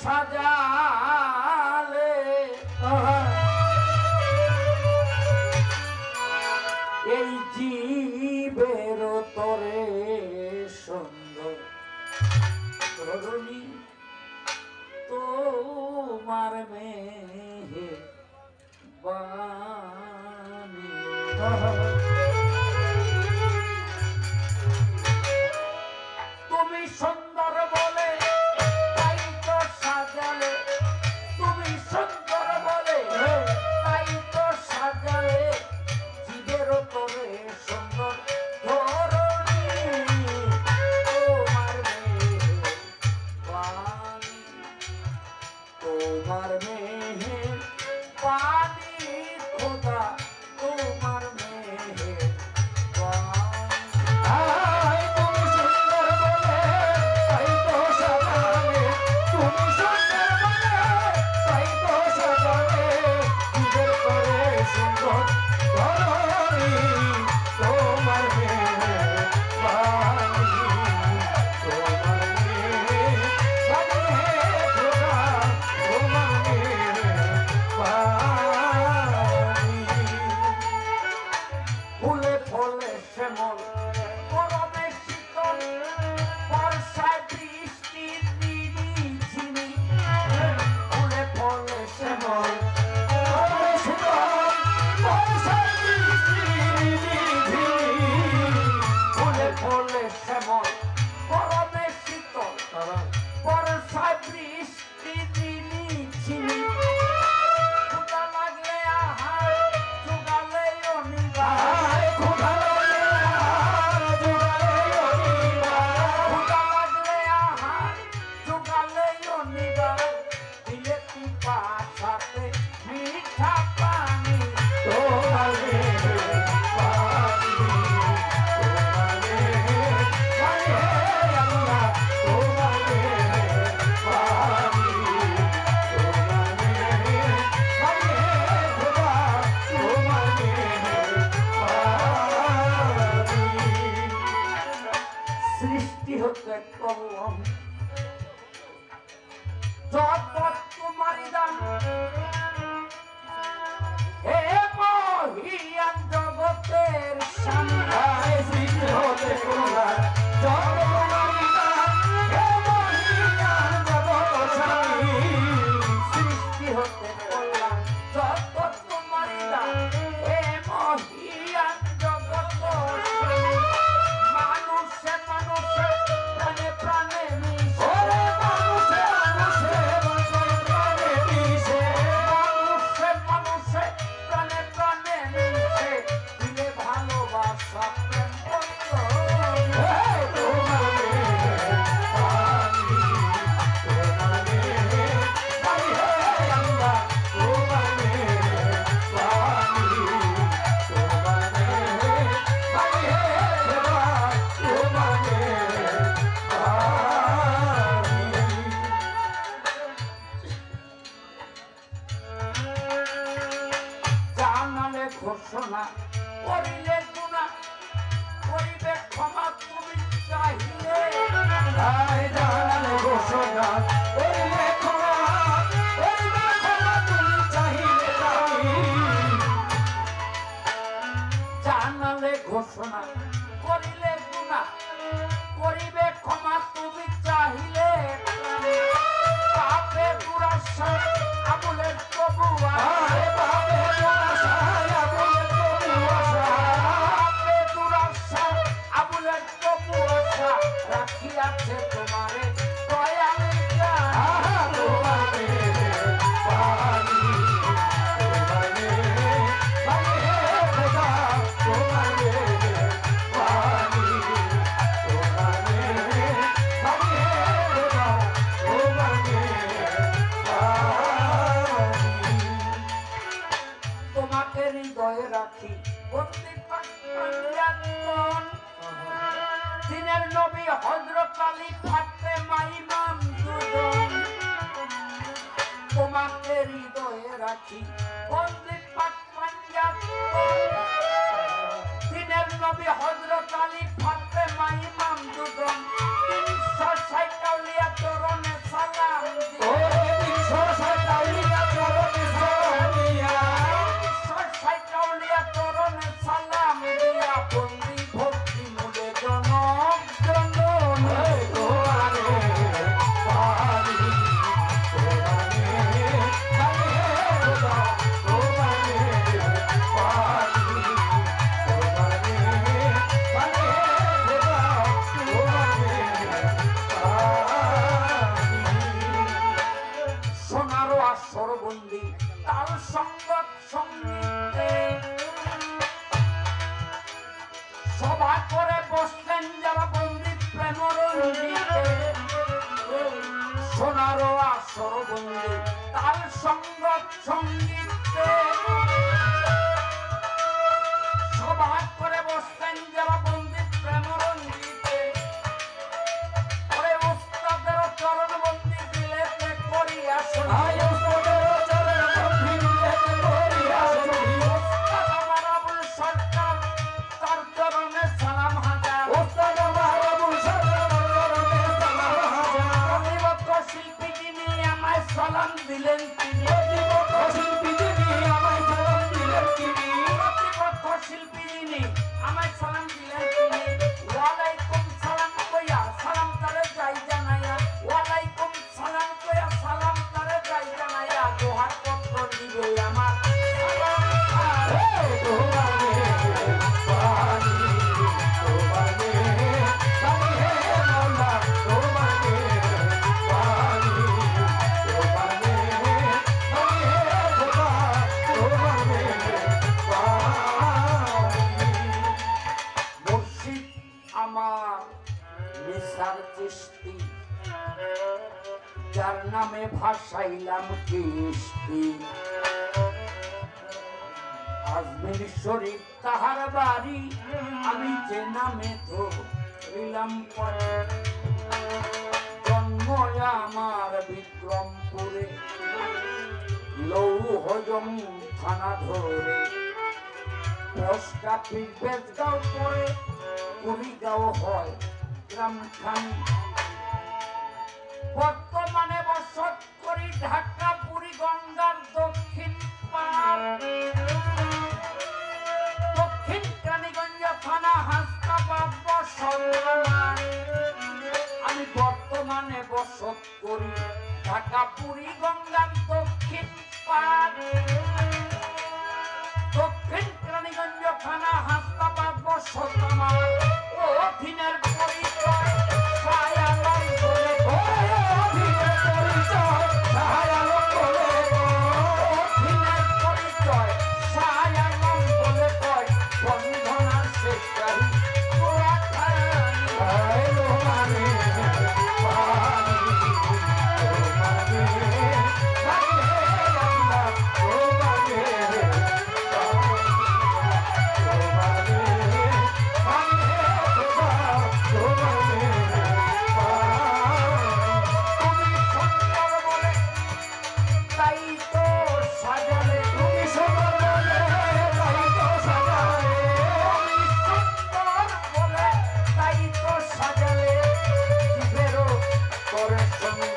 সাজালে এই জীবের তরে সুন্দর ধরণী তোমার মেহে বাণী তুমি সুন্দর বলে তাই তো সাজালে তুমি সুন্দর বলে তাই তো সাজালে জীবের তরে সুন্দর ধরণী তোমার মেহে বাণী তোমার মেহে বাণী খোদা তোমার মেহে ঘোষণা করিলে গুণা করিবে ক্ষমা তুমি চাহিলে ঘোষণা করিলে ক্ষমা করিবে ক্ষমা তুমি চাহিলে জানালে ঘোষণা করিলে গুণা করিবে ক্ষমা তুমি চাহিলে পাপে দুরাশা আবুলের প্রভু পাপে দুরাশা রাখিয়াছে তোমারে দয়ালে তোমাকে হৃদয়ে রাখি দিনের নবী হযরত আলী ফাতেমা ইমাম দুজন তোমাকে হৃদয়ে রাখি বন্দী পাক পাঞ্জাব দিনের নবী হযরত আলী ফাতেমা ইমাম দুজন 360 আউলিয়া চরণে সালাম সোনারো আসর বন্ধু তার সঙ্গত সঙ্গীতে সভা করে বসতেন যারা বন্দি প্রেম রঞ্জিতে ওরে উস্তাদের চরণ বন্দি দিলেতে করিয়া শোনায় উস্তাদ আমার আবুল সরকার তার চরণে সালাম হাজার প্রতিপক্ষ শিল্পী যিনি আমায় সালাম দিলেন তিনি প্রতিপক্ষ শিল্পী যিনি আমায় সালাম দিলেন তিনি ওয়ালাইকুম সালাম কইয়া সালাম তারে যাই জানাইয়া ওয়ালাইকুম সালাম কইয়া সালাম তারে যাই জানাইয়া দোহার পত্র দিবে আমার যার নামে ভাসাইলাম কিস্তি আজমির শরীফ তাহার বাড়ি আমি যে নামে ধরিলাম জন্ম আমার বিক্রমপুরে লৌহজম থানা ধরে পোস্ট অফিস বেজগাঁও পরে কুড়িগাঁও হয় গ্রামখানি বর্তমানে বসত করি ঢাকা পুরী গঙ্গার দক্ষিণ পার দক্ষিণ রানীগঞ্জ থানা হাসনাবাদ বর্তমান আমি বর্তমানে বসত করি ঢাকা পুরী গঙ্গার দক্ষিণ পার দক্ষিণ রানীগঞ্জ থানা হাসনাবাদ বর্তমান অধীনের পরিচয় করে